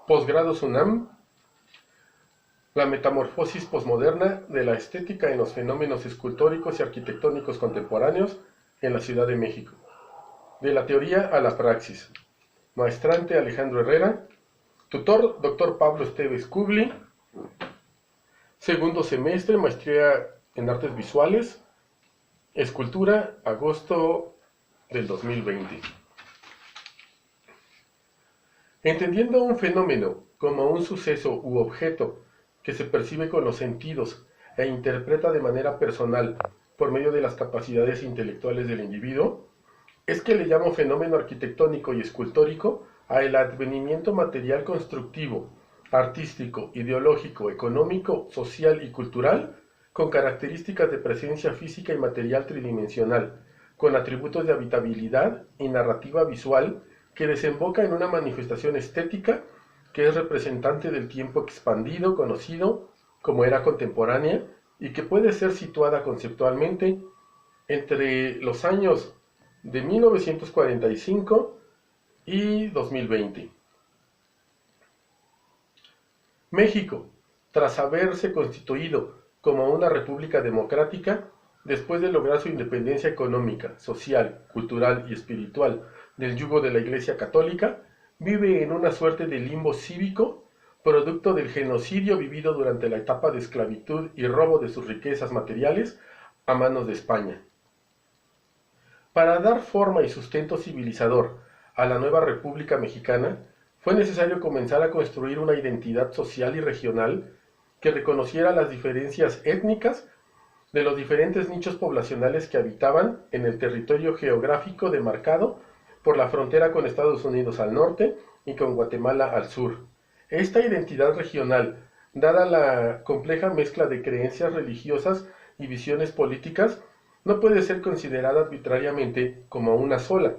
Posgrados UNAM: la metamorfosis posmoderna de la estética en los fenómenos escultóricos y arquitectónicos contemporáneos en la Ciudad de México. De la teoría a la praxis. Maestrante Alejandro Herrera. Tutor Dr. Pablo Esteves Cubli. Segundo semestre, maestría en artes visuales. Escultura, agosto del 2020. Entendiendo un fenómeno como un suceso u objeto que se percibe con los sentidos e interpreta de manera personal por medio de las capacidades intelectuales del individuo, es que le llamo fenómeno arquitectónico y escultórico al advenimiento material constructivo, artístico, ideológico, económico, social y cultural, con características de presencia física y material tridimensional, con atributos de habitabilidad y narrativa visual que desemboca en una manifestación estética que es representante del tiempo expandido, conocido como era contemporánea, y que puede ser situada conceptualmente entre los años de 1945 y 2020. México, tras haberse constituido como una república democrática, después de lograr su independencia económica, social, cultural y espiritual del yugo de la Iglesia Católica, vive en una suerte de limbo cívico, producto del genocidio vivido durante la etapa de esclavitud y robo de sus riquezas materiales a manos de España. Para dar forma y sustento civilizador a la nueva República Mexicana, fue necesario comenzar a construir una identidad social y regional que reconociera las diferencias étnicas de los diferentes nichos poblacionales que habitaban en el territorio geográfico demarcado por la frontera con Estados Unidos al norte y con Guatemala al sur. Esta identidad regional, dada la compleja mezcla de creencias religiosas y visiones políticas, no puede ser considerada arbitrariamente como una sola,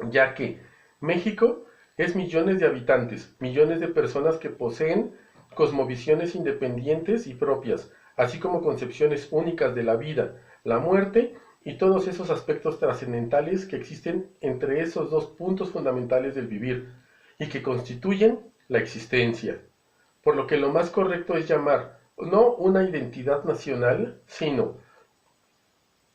ya que México es millones de habitantes, millones de personas que poseen cosmovisiones independientes y propias, así como concepciones únicas de la vida, la muerte y todos esos aspectos trascendentales que existen entre esos dos puntos fundamentales del vivir y que constituyen la existencia. Por lo que lo más correcto es llamar no una identidad nacional, sino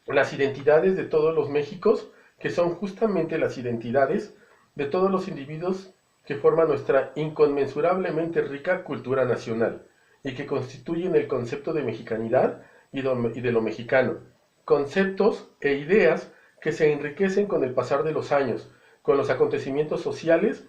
las identidades de todos los Méxicos, que son justamente las identidades de todos los individuos que forman nuestra inconmensurablemente rica cultura nacional y que constituyen el concepto de mexicanidad y de lo mexicano, conceptos e ideas que se enriquecen con el pasar de los años, con los acontecimientos sociales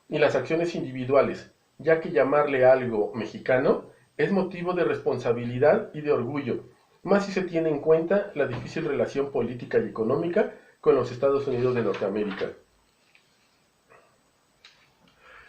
y las acciones individuales, ya que llamarle algo mexicano es motivo de responsabilidad y de orgullo, más si se tiene en cuenta la difícil relación política y económica con los Estados Unidos de Norteamérica.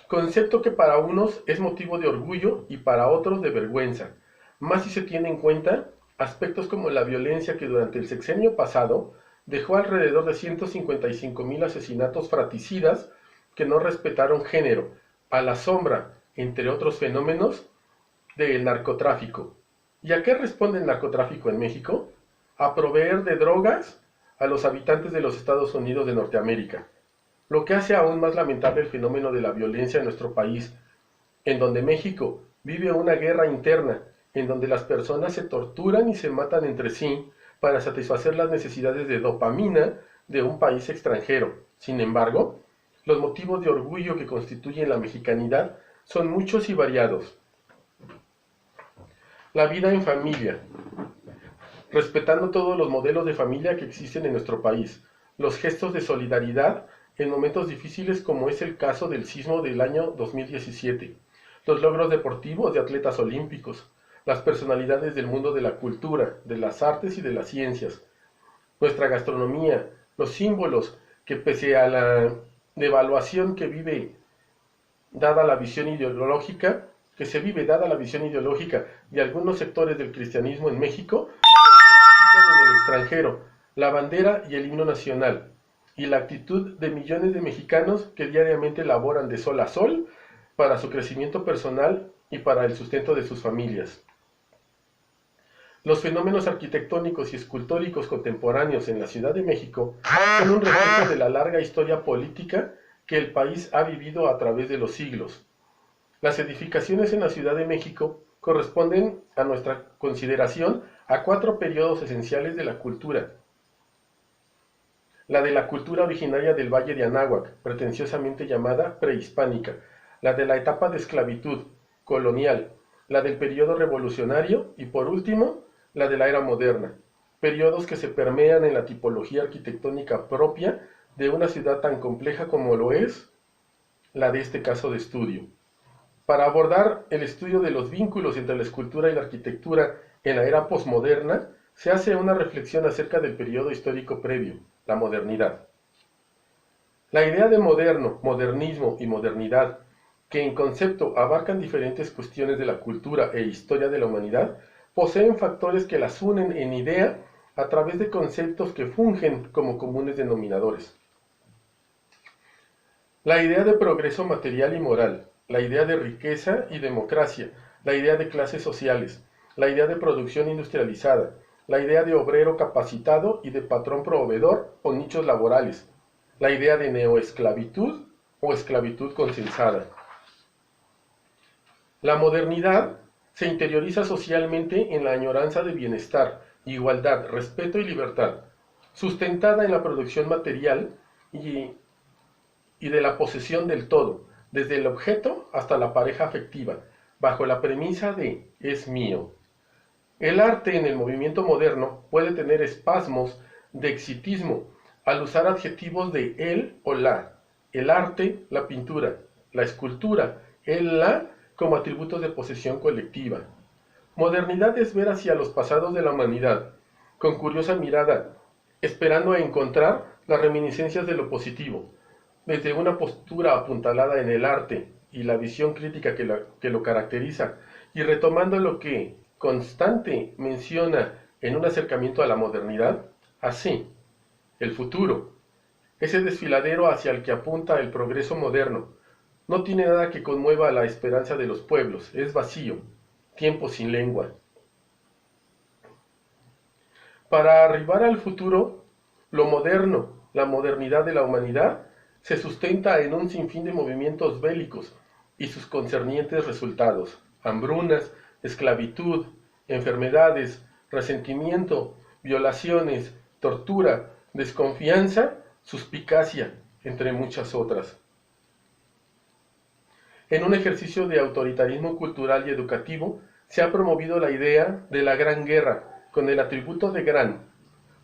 Concepto que para unos es motivo de orgullo y para otros de vergüenza, más si se tiene en cuenta aspectos como la violencia que durante el sexenio pasado dejó alrededor de 155,000 asesinatos fraticidas que no respetaron género, a la sombra, entre otros fenómenos, del narcotráfico. ¿Y a qué responde el narcotráfico en México? A proveer de drogas a los habitantes de los Estados Unidos de Norteamérica. Lo que hace aún más lamentable el fenómeno de la violencia en nuestro país, en donde México vive una guerra interna, en donde las personas se torturan y se matan entre sí para satisfacer las necesidades de dopamina de un país extranjero. Sin embargo, los motivos de orgullo que constituyen la mexicanidad son muchos y variados. La vida en familia, respetando todos los modelos de familia que existen en nuestro país, los gestos de solidaridad en momentos difíciles como es el caso del sismo del año 2017, los logros deportivos de atletas olímpicos, las personalidades del mundo de la cultura, de las artes y de las ciencias, nuestra gastronomía, los símbolos que pese a la devaluación que se vive dada la visión ideológica de algunos sectores del cristianismo en México, que se identifican en el extranjero, la bandera y el himno nacional, y la actitud de millones de mexicanos que diariamente laboran de sol a sol para su crecimiento personal y para el sustento de sus familias. Los fenómenos arquitectónicos y escultóricos contemporáneos en la Ciudad de México son un reflejo de la larga historia política que el país ha vivido a través de los siglos. Las edificaciones en la Ciudad de México corresponden, a nuestra consideración, a 4 periodos esenciales de la cultura. La de la cultura originaria del Valle de Anáhuac, pretenciosamente llamada prehispánica, la de la etapa de esclavitud, colonial, la del periodo revolucionario y, por último, la de la era moderna, periodos que se permean en la tipología arquitectónica propia de una ciudad tan compleja como lo es la de este caso de estudio. Para abordar el estudio de los vínculos entre la escultura y la arquitectura en la era posmoderna, se hace una reflexión acerca del periodo histórico previo, la modernidad. La idea de moderno, modernismo y modernidad, que en concepto abarcan diferentes cuestiones de la cultura e historia de la humanidad, poseen factores que las unen en idea a través de conceptos que fungen como comunes denominadores. La idea de progreso material y moral, la idea de riqueza y democracia, la idea de clases sociales, la idea de producción industrializada, la idea de obrero capacitado y de patrón proveedor o nichos laborales, la idea de neoesclavitud o esclavitud consensada. La modernidad se interioriza socialmente en la añoranza de bienestar, igualdad, respeto y libertad, sustentada en la producción material y de la posesión del todo, desde el objeto hasta la pareja afectiva, bajo la premisa de es mío. El arte en el movimiento moderno puede tener espasmos de exitismo al usar adjetivos de él o la, el arte, la pintura, la escultura, el la como atributos de posesión colectiva. Modernidad es ver hacia los pasados de la humanidad, con curiosa mirada, esperando encontrar las reminiscencias de lo positivo, desde una postura apuntalada en el arte y la visión crítica que lo caracteriza, y retomando lo que Constante menciona en un acercamiento a la modernidad, así, el futuro, ese desfiladero hacia el que apunta el progreso moderno, no tiene nada que conmueva la esperanza de los pueblos, es vacío, tiempo sin lengua. Para arribar al futuro, lo moderno, la modernidad de la humanidad, se sustenta en un sinfín de movimientos bélicos y sus concernientes resultados: hambrunas, esclavitud, enfermedades, resentimiento, violaciones, tortura, desconfianza, suspicacia, entre muchas otras. En un ejercicio de autoritarismo cultural y educativo, se ha promovido la idea de la gran guerra, con el atributo de gran.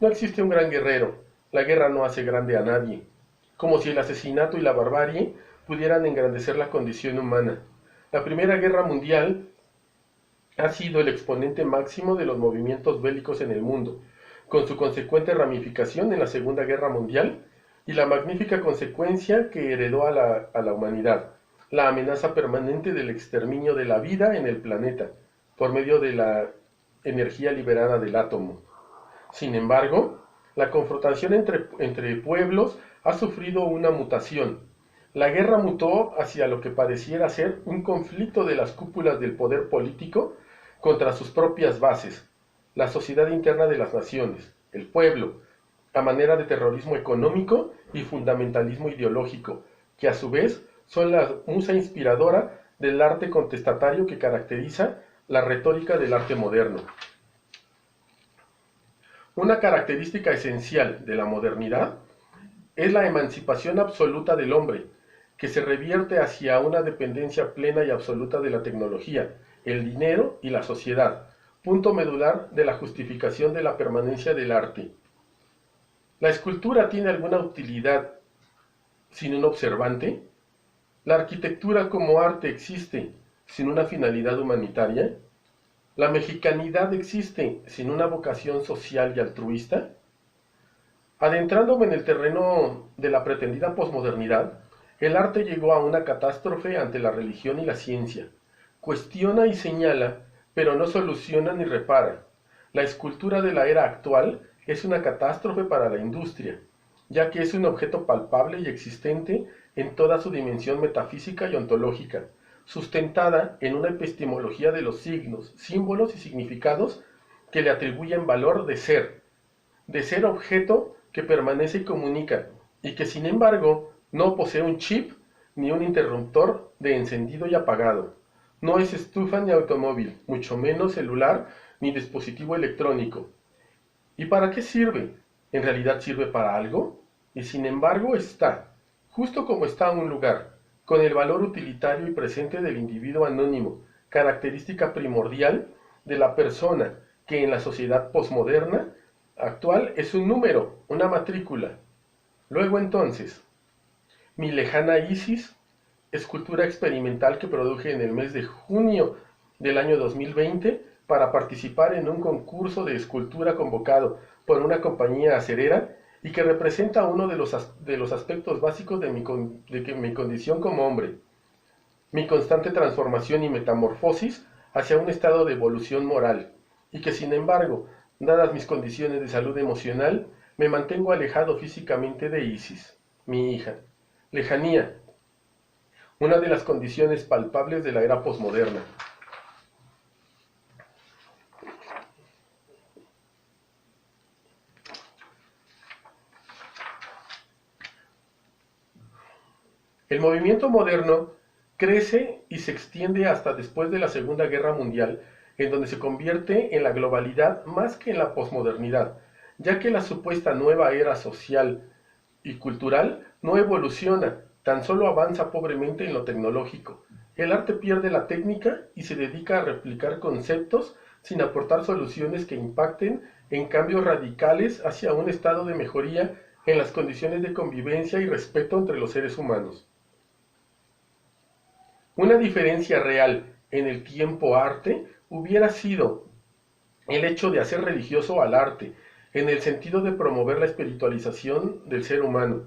No existe un gran guerrero, la guerra no hace grande a nadie, como si el asesinato y la barbarie pudieran engrandecer la condición humana. La Primera Guerra Mundial ha sido el exponente máximo de los movimientos bélicos en el mundo, con su consecuente ramificación en la Segunda Guerra Mundial y la magnífica consecuencia que heredó a la humanidad, la amenaza permanente del exterminio de la vida en el planeta, por medio de la energía liberada del átomo. Sin embargo, la confrontación entre pueblos ha sufrido una mutación. La guerra mutó hacia lo que pareciera ser un conflicto de las cúpulas del poder político contra sus propias bases, la sociedad interna de las naciones, el pueblo, a manera de terrorismo económico y fundamentalismo ideológico, que a su vez son la musa inspiradora del arte contestatario que caracteriza la retórica del arte moderno. Una característica esencial de la modernidad es la emancipación absoluta del hombre, que se revierte hacia una dependencia plena y absoluta de la tecnología, el dinero y la sociedad, punto medular de la justificación de la permanencia del arte. ¿La escultura tiene alguna utilidad sin un observante? ¿La arquitectura como arte existe sin una finalidad humanitaria? ¿La mexicanidad existe sin una vocación social y altruista? Adentrándome en el terreno de la pretendida posmodernidad, el arte llegó a una catástrofe ante la religión y la ciencia. Cuestiona y señala, pero no soluciona ni repara. La escultura de la era actual es una catástrofe para la industria, ya que es un objeto palpable y existente en toda su dimensión metafísica y ontológica, sustentada en una epistemología de los signos, símbolos y significados que le atribuyen valor de ser objeto que permanece y comunica, y que sin embargo no posee un chip ni un interruptor de encendido y apagado. No es estufa ni automóvil, mucho menos celular ni dispositivo electrónico. ¿Y para qué sirve? ¿En realidad sirve para algo? Y sin embargo está, justo como está un lugar, con el valor utilitario y presente del individuo anónimo, característica primordial de la persona, que en la sociedad posmoderna actual es un número, una matrícula. Luego entonces, mi lejana Isis, escultura experimental que produje en el mes de junio del año 2020 para participar en un concurso de escultura convocado por una compañía acerera y que representa uno de los aspectos básicos de mi condición como hombre, mi constante transformación y metamorfosis hacia un estado de evolución moral, y que sin embargo, dadas mis condiciones de salud emocional, me mantengo alejado físicamente de Isis, mi hija. Lejanía, una de las condiciones palpables de la era posmoderna. El movimiento moderno crece y se extiende hasta después de la Segunda Guerra Mundial, en donde se convierte en la globalidad más que en la posmodernidad, ya que la supuesta nueva era social y cultural no evoluciona, tan solo avanza pobremente en lo tecnológico. El arte pierde la técnica y se dedica a replicar conceptos sin aportar soluciones que impacten en cambios radicales hacia un estado de mejoría en las condiciones de convivencia y respeto entre los seres humanos. Una diferencia real en el tiempo-arte hubiera sido el hecho de hacer religioso al arte, en el sentido de promover la espiritualización del ser humano,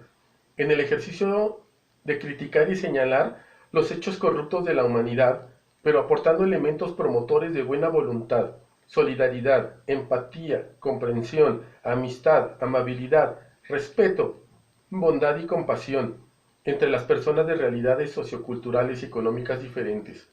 en el ejercicio de criticar y señalar los hechos corruptos de la humanidad, pero aportando elementos promotores de buena voluntad, solidaridad, empatía, comprensión, amistad, amabilidad, respeto, bondad y compasión entre las personas de realidades socioculturales y económicas diferentes.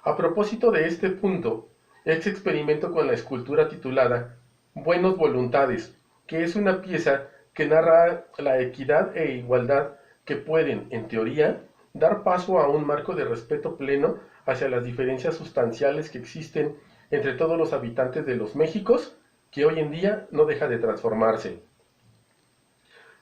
A propósito de este punto, experimento con la escultura titulada Buenos Voluntades, que es una pieza que narra la equidad e igualdad que pueden, en teoría, dar paso a un marco de respeto pleno hacia las diferencias sustanciales que existen entre todos los habitantes de los Méxicos, que hoy en día no deja de transformarse.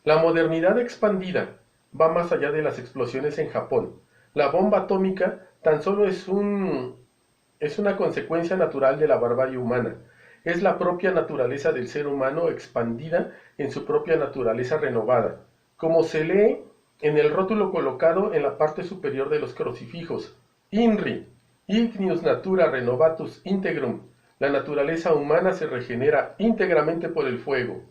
La modernidad expandida va más allá de las explosiones en Japón. La bomba atómica tan solo es una consecuencia natural de la barbarie humana. Es la propia naturaleza del ser humano expandida en su propia naturaleza renovada, como se lee en el rótulo colocado en la parte superior de los crucifijos. INRI, Ignius Natura Renovatus Integrum. La naturaleza humana se regenera íntegramente por el fuego.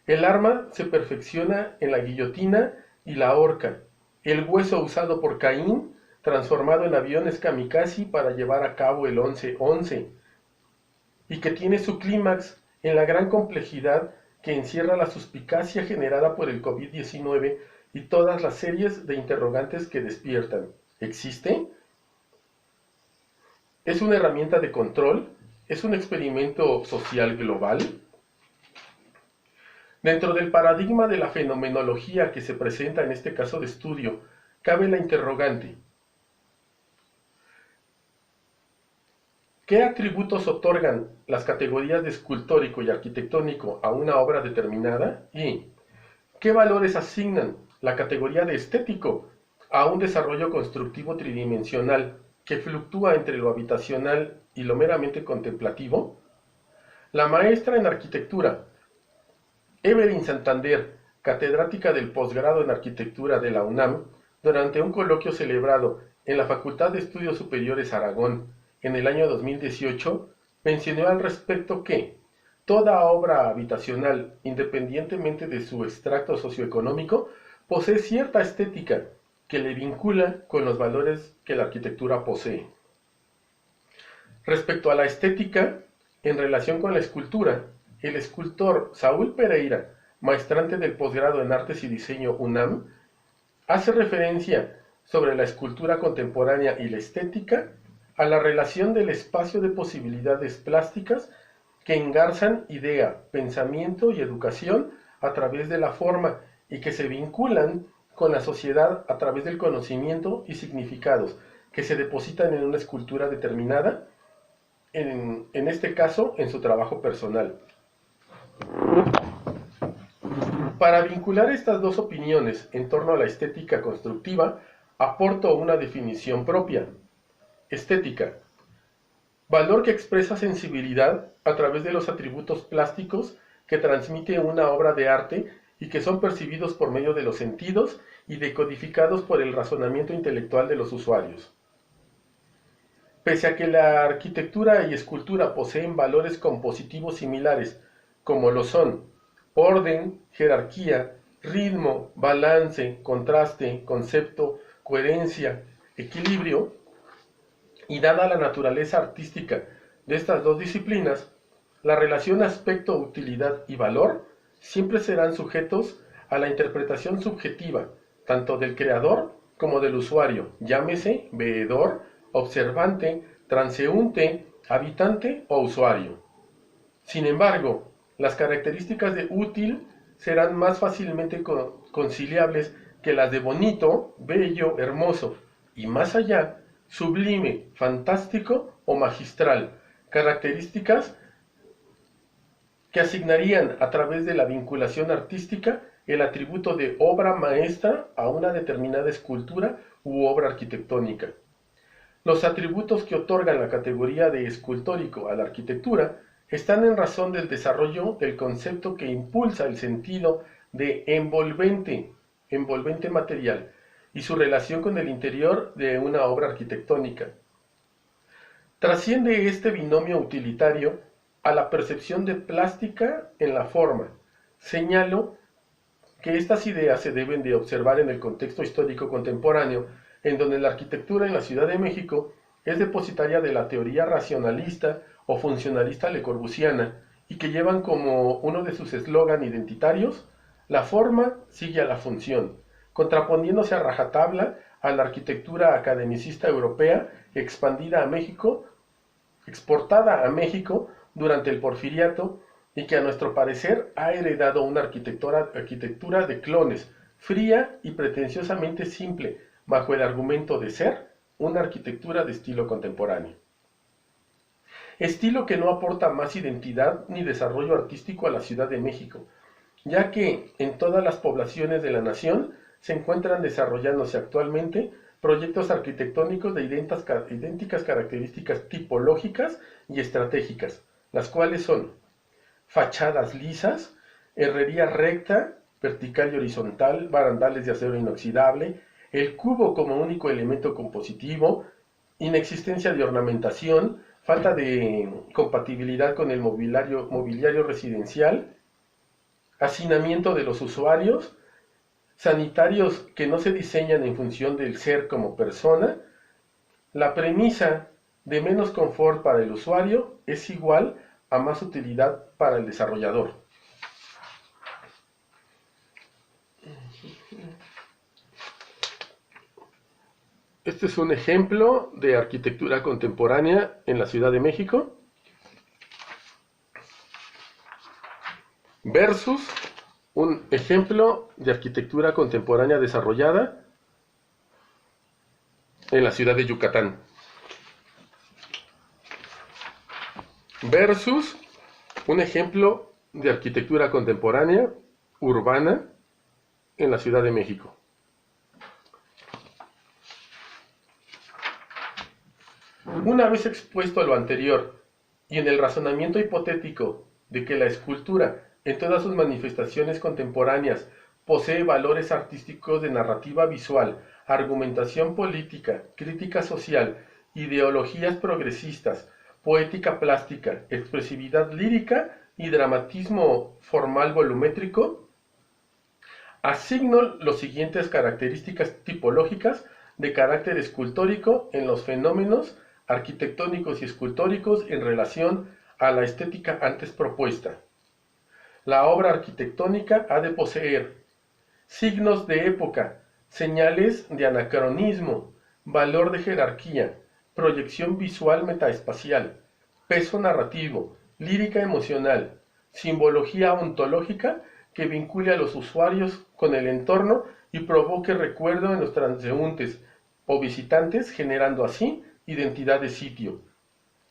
El arma se perfecciona en la guillotina y la horca. El hueso usado por Caín, transformado en aviones kamikaze para llevar a cabo el 11-11, y que tiene su clímax en la gran complejidad que encierra la suspicacia generada por el COVID-19 y todas las series de interrogantes que despiertan. ¿Existe? ¿Es una herramienta de control? ¿Es un experimento social global? Dentro del paradigma de la fenomenología que se presenta en este caso de estudio, cabe la interrogante: ¿qué atributos otorgan las categorías de escultórico y arquitectónico a una obra determinada? ¿Y qué valores asignan la categoría de estético a un desarrollo constructivo tridimensional que fluctúa entre lo habitacional y lo meramente contemplativo? La maestra en arquitectura, Evelyn Santander, catedrática del posgrado en arquitectura de la UNAM, durante un coloquio celebrado en la Facultad de Estudios Superiores Aragón en el año 2018, mencionó al respecto que toda obra habitacional, independientemente de su extracto socioeconómico, posee cierta estética que le vincula con los valores que la arquitectura posee. Respecto a la estética, en relación con la escultura, el escultor Saúl Pereira, maestrante del posgrado en Artes y Diseño UNAM, hace referencia sobre la escultura contemporánea y la estética a la relación del espacio de posibilidades plásticas que engarzan idea, pensamiento y educación a través de la forma y que se vinculan con la sociedad a través del conocimiento y significados que se depositan en una escultura determinada, en este caso en su trabajo personal. Para vincular estas dos opiniones en torno a la estética constructiva, aporto una definición propia. Estética: valor que expresa sensibilidad a través de los atributos plásticos que transmite una obra de arte y que son percibidos por medio de los sentidos y decodificados por el razonamiento intelectual de los usuarios. Pese a que la arquitectura y escultura poseen valores compositivos similares, como lo son orden, jerarquía, ritmo, balance, contraste, concepto, coherencia, equilibrio, y dada la naturaleza artística de estas dos disciplinas, la relación aspecto-utilidad y valor siempre serán sujetos a la interpretación subjetiva, tanto del creador como del usuario, llámese veedor, observante, transeúnte, habitante o usuario. Sin embargo, las características de útil serán más fácilmente conciliables que las de bonito, bello, hermoso, y más allá, sublime, fantástico o magistral, características que asignarían a través de la vinculación artística el atributo de obra maestra a una determinada escultura u obra arquitectónica. Los atributos que otorgan la categoría de escultórico a la arquitectura están en razón del desarrollo del concepto que impulsa el sentido de envolvente material y su relación con el interior de una obra arquitectónica. Trasciende este binomio utilitario a la percepción de plástica en la forma. Señalo que estas ideas se deben de observar en el contexto histórico contemporáneo, en donde la arquitectura en la Ciudad de México es depositaria de la teoría racionalista o funcionalista lecorbusiana, y que llevan como uno de sus eslogan identitarios: la forma sigue a la función, contraponiéndose a rajatabla a la arquitectura academicista europea exportada a México durante el Porfiriato, y que a nuestro parecer ha heredado una arquitectura de clones, fría y pretenciosamente simple, bajo el argumento de ser una arquitectura de estilo contemporáneo. Estilo que no aporta más identidad ni desarrollo artístico a la Ciudad de México, ya que en todas las poblaciones de la nación se encuentran desarrollándose actualmente proyectos arquitectónicos de idénticas características tipológicas y estratégicas, las cuales son fachadas lisas, herrería recta, vertical y horizontal, barandales de acero inoxidable, el cubo como único elemento compositivo, inexistencia de ornamentación, falta de compatibilidad con el mobiliario residencial, hacinamiento de los usuarios, sanitarios que no se diseñan en función del ser como persona. La premisa de menos confort para el usuario es igual a más utilidad para el desarrollador. Este es un ejemplo de arquitectura contemporánea en la Ciudad de México versus un ejemplo de arquitectura contemporánea desarrollada en la ciudad de Yucatán versus un ejemplo de arquitectura contemporánea urbana en la Ciudad de México. Una vez expuesto a lo anterior y en el razonamiento hipotético de que la escultura en todas sus manifestaciones contemporáneas posee valores artísticos de narrativa visual, argumentación política, crítica social, ideologías progresistas, poética plástica, expresividad lírica y dramatismo formal volumétrico, asigno las siguientes características tipológicas de carácter escultórico en los fenómenos arquitectónicos y escultóricos en relación a la estética antes propuesta. La obra arquitectónica ha de poseer signos de época, señales de anacronismo, valor de jerarquía, proyección visual metaespacial, peso narrativo, lírica emocional, simbología ontológica que vincule a los usuarios con el entorno y provoque recuerdo en los transeúntes o visitantes, generando así identidad de sitio.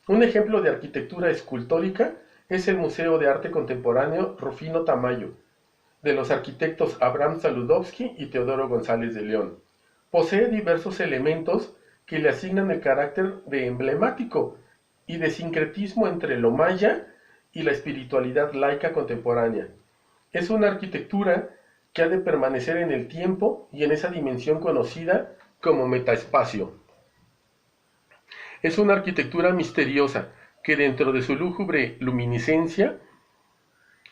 Un ejemplo de arquitectura escultórica es el Museo de Arte Contemporáneo Rufino Tamayo, de los arquitectos Abraham Saludowski y Teodoro González de León. Posee diversos elementos que le asignan el carácter de emblemático y de sincretismo entre lo maya y la espiritualidad laica contemporánea. Es una arquitectura que ha de permanecer en el tiempo y en esa dimensión conocida como metaespacio. Es una arquitectura misteriosa que dentro de su lúgubre luminiscencia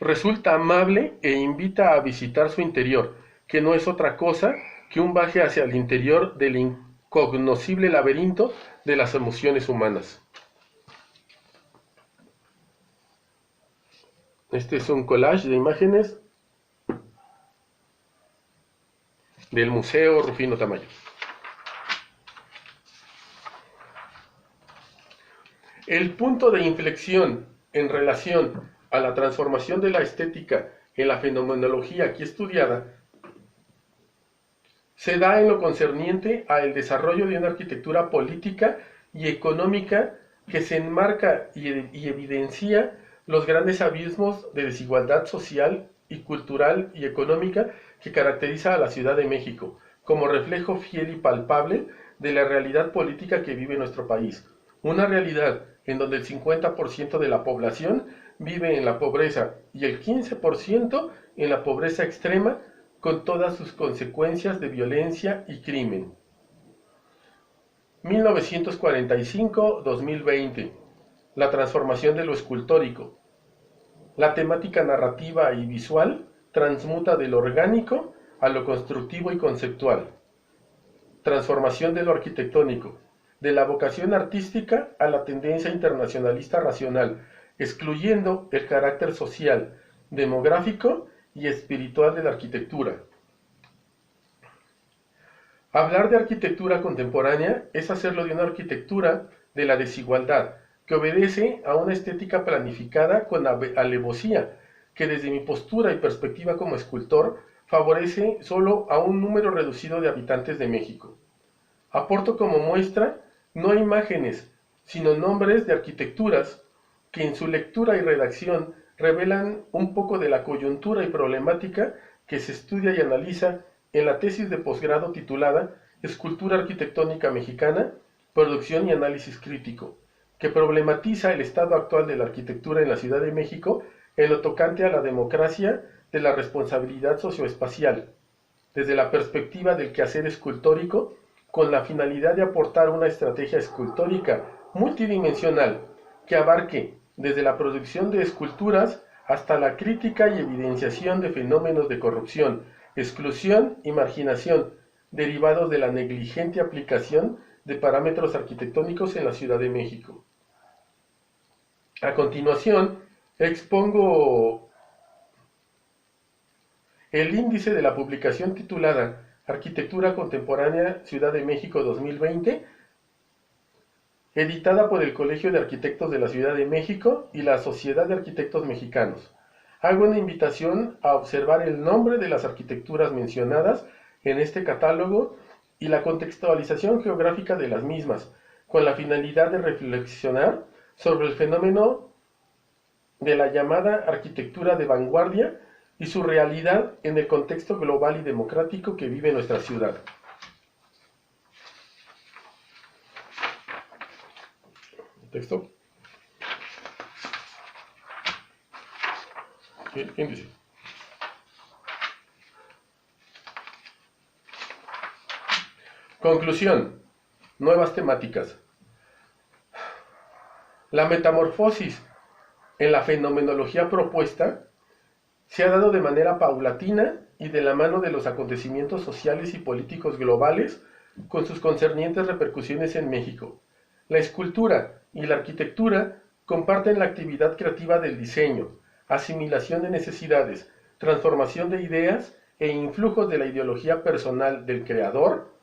resulta amable e invita a visitar su interior, que no es otra cosa que un viaje hacia el interior del incognoscible laberinto de las emociones humanas. Este es un collage de imágenes del Museo Rufino Tamayo. El punto de inflexión en relación a la transformación de la estética en la fenomenología aquí estudiada se da en lo concerniente al desarrollo de una arquitectura política y económica que se enmarca y evidencia los grandes abismos de desigualdad social y cultural y económica que caracteriza a la Ciudad de México, como reflejo fiel y palpable de la realidad política que vive nuestro país. Una realidad en donde el 50% de la población vive en la pobreza y el 15% en la pobreza extrema, con todas sus consecuencias de violencia y crimen. 1945-2020. La transformación de lo escultórico. La temática narrativa y visual transmuta de lo orgánico a lo constructivo y conceptual. Transformación de lo arquitectónico. De la vocación artística a la tendencia internacionalista racional, excluyendo el carácter social, demográfico y espiritual de la arquitectura. Hablar de arquitectura contemporánea es hacerlo de una arquitectura de la desigualdad, que obedece a una estética planificada con alevosía, que desde mi postura y perspectiva como escultor, favorece solo a un número reducido de habitantes de México. Aporto como muestra no imágenes, sino nombres de arquitecturas que en su lectura y redacción revelan un poco de la coyuntura y problemática que se estudia y analiza en la tesis de posgrado titulada Escultura Arquitectónica Mexicana, Producción y Análisis Crítico, que problematiza el estado actual de la arquitectura en la Ciudad de México en lo tocante a la democracia de la responsabilidad socioespacial, desde la perspectiva del quehacer escultórico, con la finalidad de aportar una estrategia escultórica multidimensional que abarque desde la producción de esculturas hasta la crítica y evidenciación de fenómenos de corrupción, exclusión y marginación derivados de la negligente aplicación de parámetros arquitectónicos en la Ciudad de México. A continuación, expongo el índice de la publicación titulada Arquitectura Contemporánea Ciudad de México 2020, editada por el Colegio de Arquitectos de la Ciudad de México y la Sociedad de Arquitectos Mexicanos. Hago una invitación a observar el nombre de las arquitecturas mencionadas en este catálogo y la contextualización geográfica de las mismas, con la finalidad de reflexionar sobre el fenómeno de la llamada arquitectura de vanguardia y su realidad en el contexto global y democrático que vive nuestra ciudad. Texto. Índice. Conclusión. Nuevas temáticas. La metamorfosis en la fenomenología propuesta se ha dado de manera paulatina y de la mano de los acontecimientos sociales y políticos globales con sus concernientes repercusiones en México. La escultura y la arquitectura comparten la actividad creativa del diseño, asimilación de necesidades, transformación de ideas e influjos de la ideología personal del creador,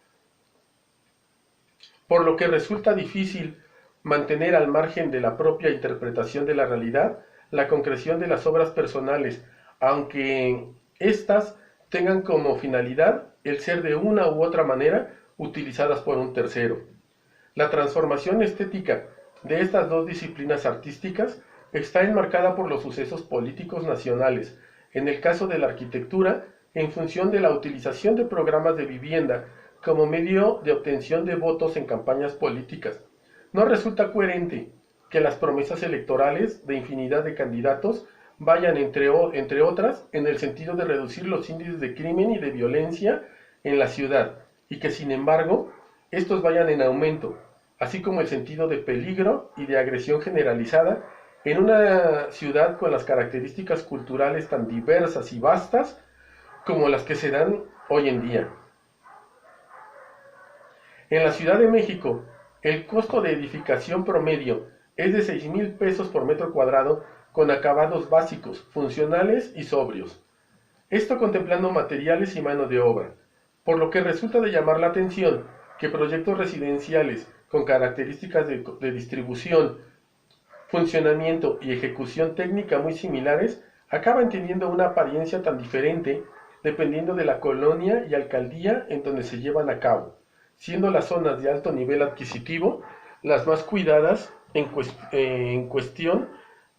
por lo que resulta difícil mantener al margen de la propia interpretación de la realidad la concreción de las obras personales, aunque éstas tengan como finalidad el ser de una u otra manera utilizadas por un tercero. La transformación estética de estas dos disciplinas artísticas está enmarcada por los sucesos políticos nacionales, en el caso de la arquitectura, en función de la utilización de programas de vivienda como medio de obtención de votos en campañas políticas. No resulta coherente que las promesas electorales de infinidad de candidatos vayan, entre otras, en el sentido de reducir los índices de crimen y de violencia en la ciudad, y que sin embargo estos vayan en aumento, así como el sentido de peligro y de agresión generalizada en una ciudad con las características culturales tan diversas y vastas como las que se dan hoy en día. En la Ciudad de México, el costo de edificación promedio es de 6,000 pesos por metro cuadrado con acabados básicos, funcionales y sobrios. Esto contemplando materiales y mano de obra, por lo que resulta de llamar la atención que proyectos residenciales con características de distribución, funcionamiento y ejecución técnica muy similares acaban teniendo una apariencia tan diferente dependiendo de la colonia y alcaldía en donde se llevan a cabo, siendo las zonas de alto nivel adquisitivo las más cuidadas en cuestión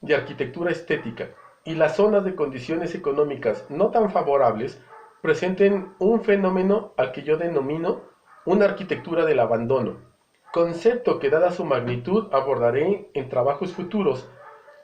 de arquitectura estética, y las zonas de condiciones económicas no tan favorables presenten un fenómeno al que yo denomino una arquitectura del abandono, concepto que dada su magnitud abordaré en trabajos futuros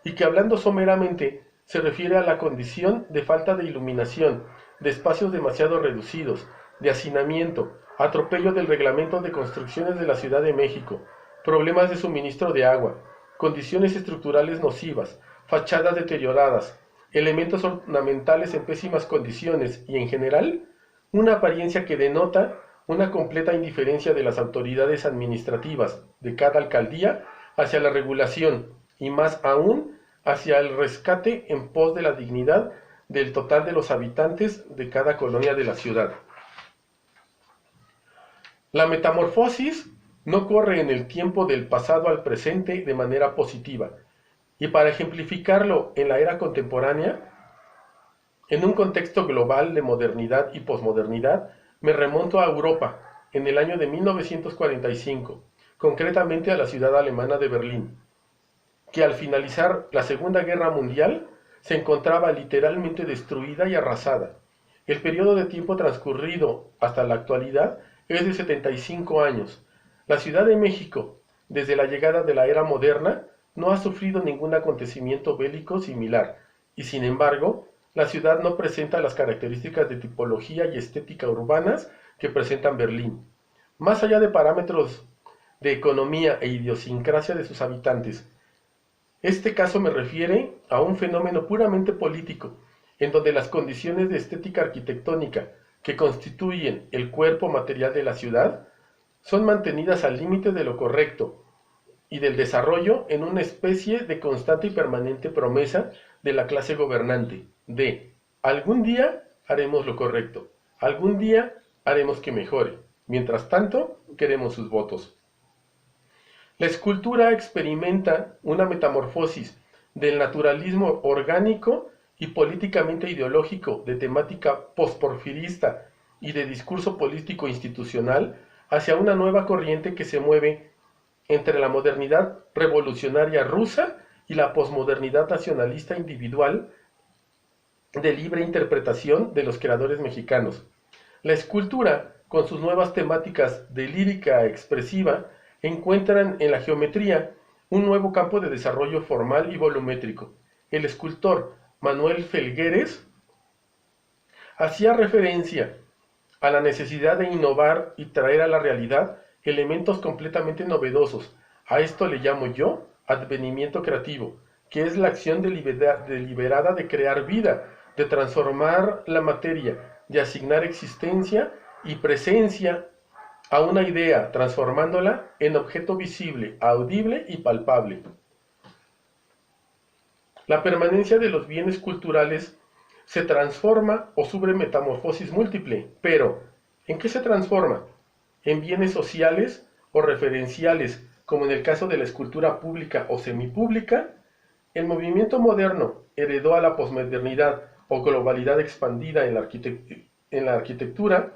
y que hablando someramente se refiere a la condición de falta de iluminación, de espacios demasiado reducidos, de hacinamiento, atropello del reglamento de construcciones de la Ciudad de México, problemas de suministro de agua, condiciones estructurales nocivas, fachadas deterioradas, elementos ornamentales en pésimas condiciones y en general una apariencia que denota una completa indiferencia de las autoridades administrativas de cada alcaldía hacia la regulación y más aún hacia el rescate en pos de la dignidad del total de los habitantes de cada colonia de la ciudad. La metamorfosis no corre en el tiempo del pasado al presente de manera positiva, y para ejemplificarlo en la era contemporánea, en un contexto global de modernidad y posmodernidad, me remonto a Europa, en el año de 1945, concretamente a la ciudad alemana de Berlín, que al finalizar la Segunda Guerra Mundial se encontraba literalmente destruida y arrasada. El periodo de tiempo transcurrido hasta la actualidad es de 75 años. La Ciudad de México, desde la llegada de la era moderna, no ha sufrido ningún acontecimiento bélico similar, y sin embargo, la ciudad no presenta las características de tipología y estética urbanas que presentan Berlín. Más allá de parámetros de economía e idiosincrasia de sus habitantes, este caso me refiere a un fenómeno puramente político, en donde las condiciones de estética arquitectónica que constituyen el cuerpo material de la ciudad son mantenidas al límite de lo correcto y del desarrollo en una especie de constante y permanente promesa de la clase gobernante, de algún día haremos lo correcto, algún día haremos que mejore, mientras tanto queremos sus votos. La escultura experimenta una metamorfosis del naturalismo orgánico y políticamente ideológico de temática postporfirista y de discurso político institucional hacia una nueva corriente que se mueve entre la modernidad revolucionaria rusa y la posmodernidad nacionalista individual de libre interpretación de los creadores mexicanos. La escultura, con sus nuevas temáticas de lírica expresiva, encuentran en la geometría un nuevo campo de desarrollo formal y volumétrico. El escultor Manuel Felgueres hacía referencia a la necesidad de innovar y traer a la realidad elementos completamente novedosos. A esto le llamo yo advenimiento creativo, que es la acción deliberada de crear vida, de transformar la materia, de asignar existencia y presencia a una idea, transformándola en objeto visible, audible y palpable. La permanencia de los bienes culturales se transforma o sufre metamorfosis múltiple, pero ¿en qué se transforma? ¿En bienes sociales o referenciales, como en el caso de la escultura pública o semipública? El movimiento moderno heredó a la posmodernidad o globalidad expandida en la arquitectura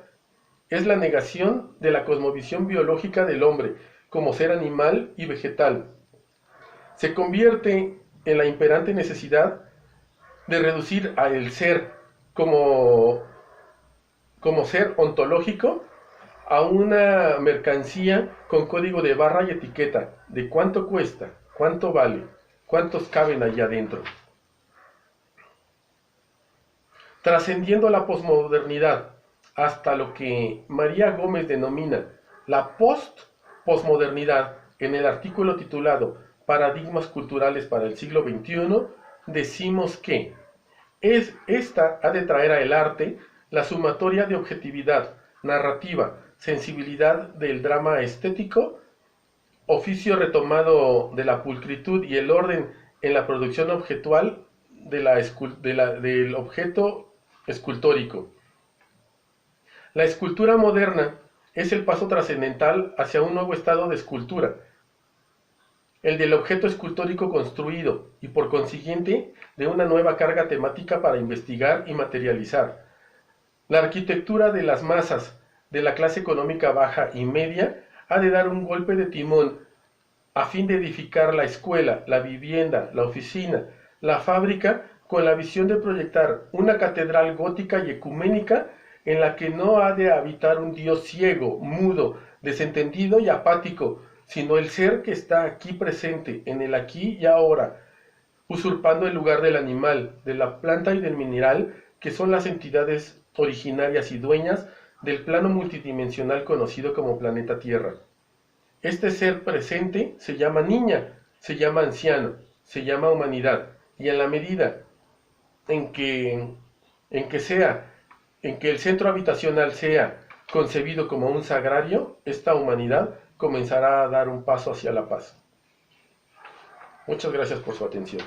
es la negación de la cosmovisión biológica del hombre como ser animal y vegetal. Se convierte en la imperante necesidad de reducir al ser como ser ontológico a una mercancía con código de barra y etiqueta de cuánto cuesta, cuánto vale, cuántos caben allá adentro. Trascendiendo la posmodernidad hasta lo que María Gómez denomina la postmodernidad en el artículo titulado Paradigmas culturales para el siglo XXI, decimos que esta ha de traer al arte la sumatoria de objetividad, narrativa, sensibilidad del drama estético, oficio retomado de la pulcritud y el orden en la producción objetual del objeto escultórico. La escultura moderna es el paso trascendental hacia un nuevo estado de escultura, el del objeto escultórico construido y por consiguiente de una nueva carga temática para investigar y materializar. La arquitectura de las masas de la clase económica baja y media ha de dar un golpe de timón a fin de edificar la escuela, la vivienda, la oficina, la fábrica con la visión de proyectar una catedral gótica y ecuménica en la que no ha de habitar un Dios ciego, mudo, desentendido y apático, sino el ser que está aquí presente, en el aquí y ahora, usurpando el lugar del animal, de la planta y del mineral, que son las entidades originarias y dueñas del plano multidimensional conocido como planeta Tierra. Este ser presente se llama niña, se llama anciano, se llama humanidad, y en la medida en que el centro habitacional sea concebido como un sagrario, esta humanidad comenzará a dar un paso hacia la paz. Muchas gracias por su atención.